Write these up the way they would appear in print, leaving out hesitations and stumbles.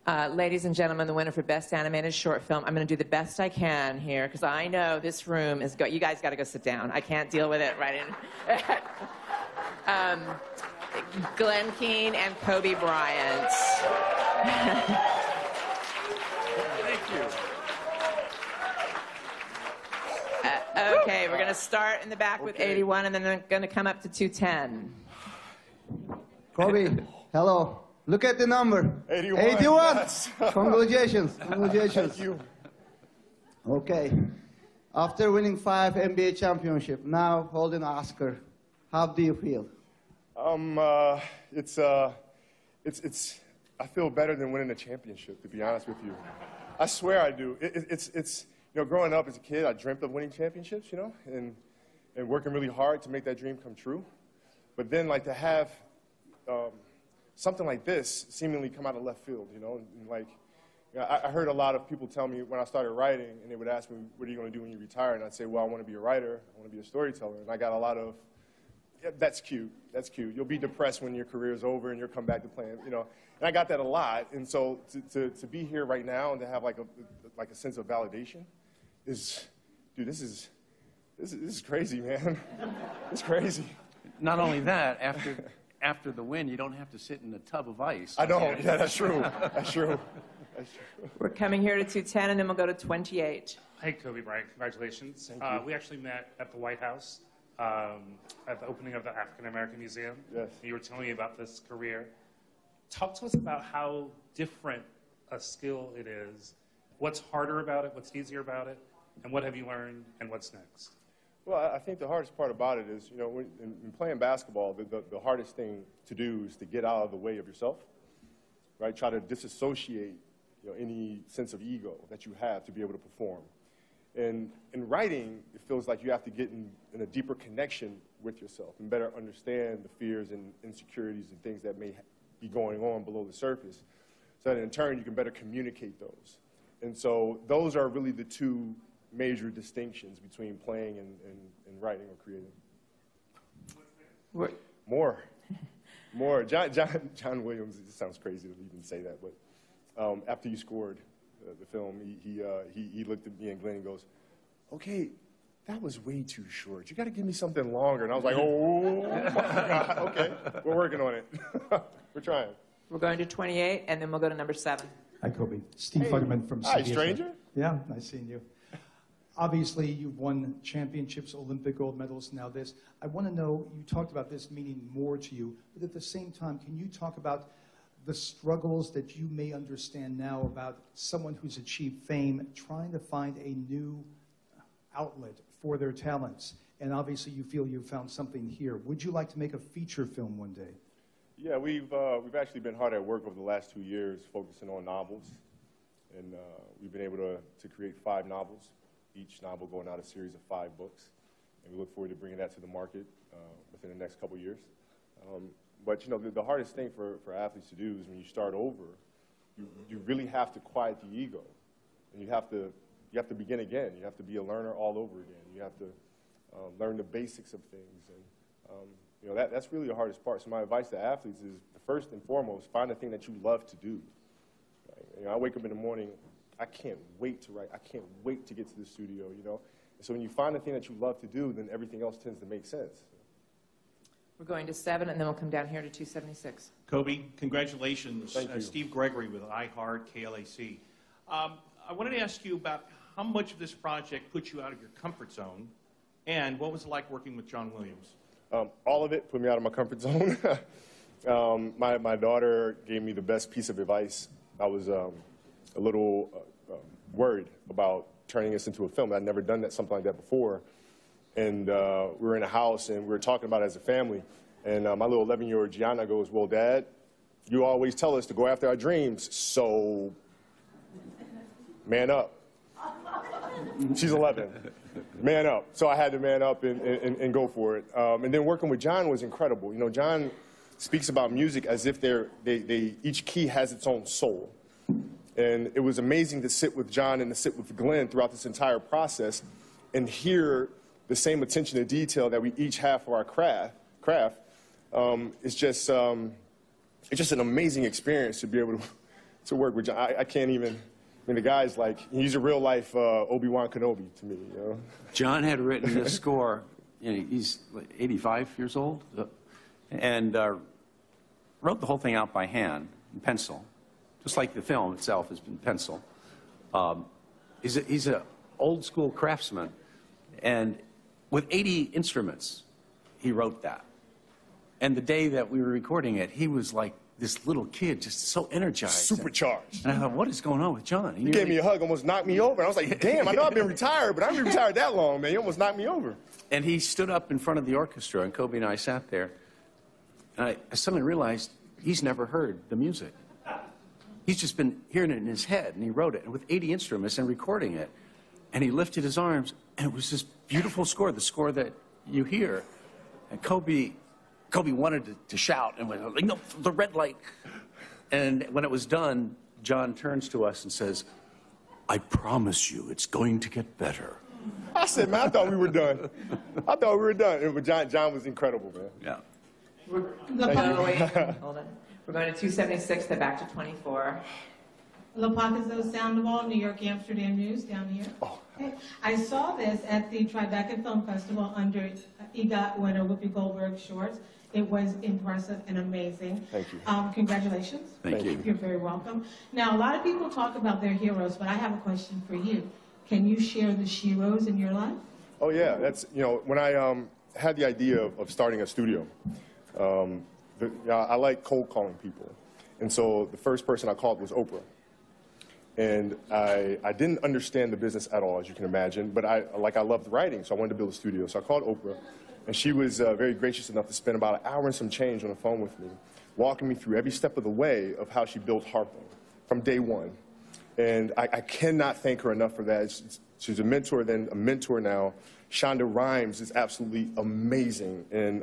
Ladies and gentlemen, the winner for Best Animated Short Film. I'm going to do the best I can here because I know this room is you guys got to go sit down. I can't deal with it right in. Glenn Keane and Kobe Bryant. Thank you. Okay, we're going to start in the back with 81, and then I'm going to come up to 210. Kobe, hello. Look at the number. 81. 81. Yes. Congratulations. Congratulations. Thank you. Okay. After winning 5 NBA championships, now holding an Oscar, how do you feel? I feel better than winning a championship, to be honest with you. I swear I do. You know, growing up as a kid, I dreamt of winning championships, you know, and working really hard to make that dream come true. But then, like, to have something like this seemingly come out of left field, you know, and like, you know, I heard a lot of people tell me when I started writing, and they would ask me, what are you going to do when you retire? And I'd say, well, I want to be a writer, I want to be a storyteller. And I got a lot of, yeah, that's cute, that's cute. You'll be depressed when your career is over and you'll come back to playing, you know. And I got that a lot. And so to be here right now and to have like a sense of validation is, dude, this is crazy, man. It's crazy. Not only that, after the win, you don't have to sit in a tub of ice. I don't. Yeah, that's true. That's true. That's true. We're coming here to 210, and then we'll go to 28. Hey, Kobe Bryant, congratulations. Thank you. We actually met at the White House at the opening of the African American Museum. Yes. You were telling me about this career. Talk to us about how different a skill it is. What's harder about it? What's easier about it? And what have you learned? And what's next? Well, I think the hardest part about it is, you know, in playing basketball, the hardest thing to do is to get out of the way of yourself, right? Try to disassociate, you know, any sense of ego that you have to be able to perform. And in writing, it feels like you have to get in a deeper connection with yourself and better understand the fears and insecurities and things that may be going on below the surface, so that in turn you can better communicate those. And so those are really the two major distinctions between playing and writing or creating. What? More. John Williams, it sounds crazy to even say that, but after you scored the film, he looked at me and Glenn and goes, okay, that was way too short. You got to give me something longer. And I was like, oh, my God, okay, we're working on it. We're trying. We're going to 28, and then we'll go to number 7. Hi, Kobe. Steve Futterman from CBS. Hi, stranger. Yeah, nice seeing you. Obviously, you've won championships, Olympic gold medals, now this. I want to know, you talked about this meaning more to you, but at the same time, can you talk about the struggles that you may understand now about someone who's achieved fame, trying to find a new outlet for their talents? And obviously, you feel you've found something here. Would you like to make a feature film one day? Yeah, we've actually been hard at work over the last 2 years focusing on novels. And we've been able to create 5 novels, each novel going out a series of 5 books. And we look forward to bringing that to the market within the next couple years. But, you know, the hardest thing for athletes to do is when you start over, you really have to quiet the ego. And you have to begin again. You have to be a learner all over again. You have to learn the basics of things. And, you know, that's really the hardest part. So my advice to athletes is, first and foremost, find a thing that you love to do. Right? You know, I wake up in the morning, I can't wait to write. I can't wait to get to the studio, you know. And so when you find a thing that you love to do, then everything else tends to make sense. We're going to 7, and then we'll come down here to 276. Kobe, congratulations. Thank you. Steve Gregory with iHeart KLAC. I wanted to ask you about how much of this project put you out of your comfort zone, and what was it like working with John Williams? All of it put me out of my comfort zone. My daughter gave me the best piece of advice. I was a little worried about turning this into a film. I'd never done something like that before. And we were in a house, and we were talking about it as a family. And my little 11-year-old Gianna goes, well, Dad, you always tell us to go after our dreams, so man up. She's 11. Man up. So I had to man up and go for it. And then working with John was incredible. You know, John speaks about music as if each key has its own soul. And it was amazing to sit with John and to sit with Glenn throughout this entire process and hear the same attention to detail that we each have for our craft. It's just an amazing experience to be able to work with John. I can't even. I mean, the guy's like, he's a real life Obi-Wan Kenobi to me. You know? John had written this score. You know, he's like 85 years old, and wrote the whole thing out by hand in pencil, just like the film itself has been pencil. He's an old school craftsman, and with 80 instruments, he wrote that. And the day that we were recording it, he was like this little kid, just so energized. Supercharged. And I thought, what is going on with John? He gave me a hug, almost knocked me over. And I was like, damn, I know I've been retired, but I haven't been retired that long, man. You almost knocked me over. And he stood up in front of the orchestra, and Kobe and I sat there. And I suddenly realized he's never heard the music. He's just been hearing it in his head, and he wrote it, and with 80 instruments and recording it. And he lifted his arms, and it was this beautiful score, the score that you hear. And Kobe wanted to shout and went, like, no, the red light. And when it was done, John turns to us and says, I promise you it's going to get better. I said, man, I thought we were done. I thought we were done. But John was incredible, man. Yeah. We're hold on. We're going to 276, then back to 24. Lopakizo Sandoval, New York Amsterdam News, down here. Oh. Okay. I saw this at the Tribeca Film Festival under EGOT winner Whoopi Goldberg shorts. It was impressive and amazing. Thank you. Congratulations. Thank you. You're very welcome. Now, a lot of people talk about their heroes, but I have a question for you. Can you share the sheroes in your life? Oh, yeah. That's, you know, when I had the idea of starting a studio, I like cold calling people. And so the first person I called was Oprah. And I didn't understand the business at all, as you can imagine, but I loved writing, so I wanted to build a studio. So I called Oprah, and she was very gracious enough to spend about an hour and some change on the phone with me, walking me through every step of the way of how she built Harpo from day one. And I cannot thank her enough for that. She's a mentor, then a mentor now. Shonda Rhimes is absolutely amazing. And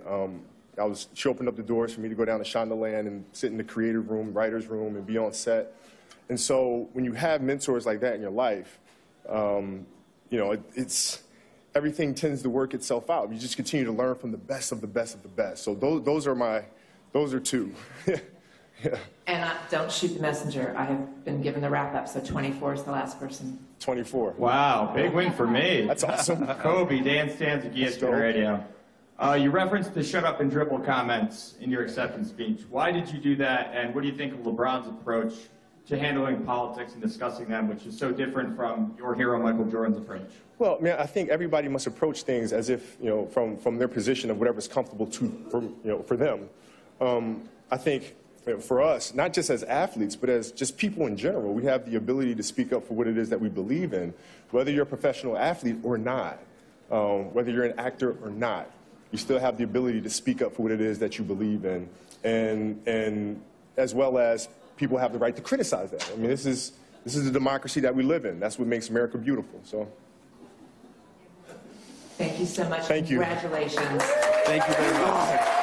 she opened up the doors for me to go down to Shondaland and sit in the creative room, writer's room, and be on set. And so when you have mentors like that in your life, you know, everything tends to work itself out. You just continue to learn from the best of the best of the best. So those are two. Yeah. And don't shoot the messenger. I have been given the wrap-up, so 24 is the last person. 24. Wow, big win for me. That's awesome. Kobe, Dan Stanzik, ESPN Radio. You referenced the shut up and dribble comments in your acceptance speech. Why did you do that, and what do you think of LeBron's approach to handling politics and discussing them, which is so different from your hero Michael Jordan's approach? Well, man, I think everybody must approach things as if, you know, from their position of whatever's comfortable for them. I think for us, not just as athletes, but as just people in general, we have the ability to speak up for what it is that we believe in, whether you're a professional athlete or not, whether you're an actor or not. You still have the ability to speak up for what it is that you believe in, and as well as people have the right to criticize that. I mean, this is the democracy that we live in. That's what makes America beautiful. So, Thank you so much. Thank you. Congratulations. Thank you very much.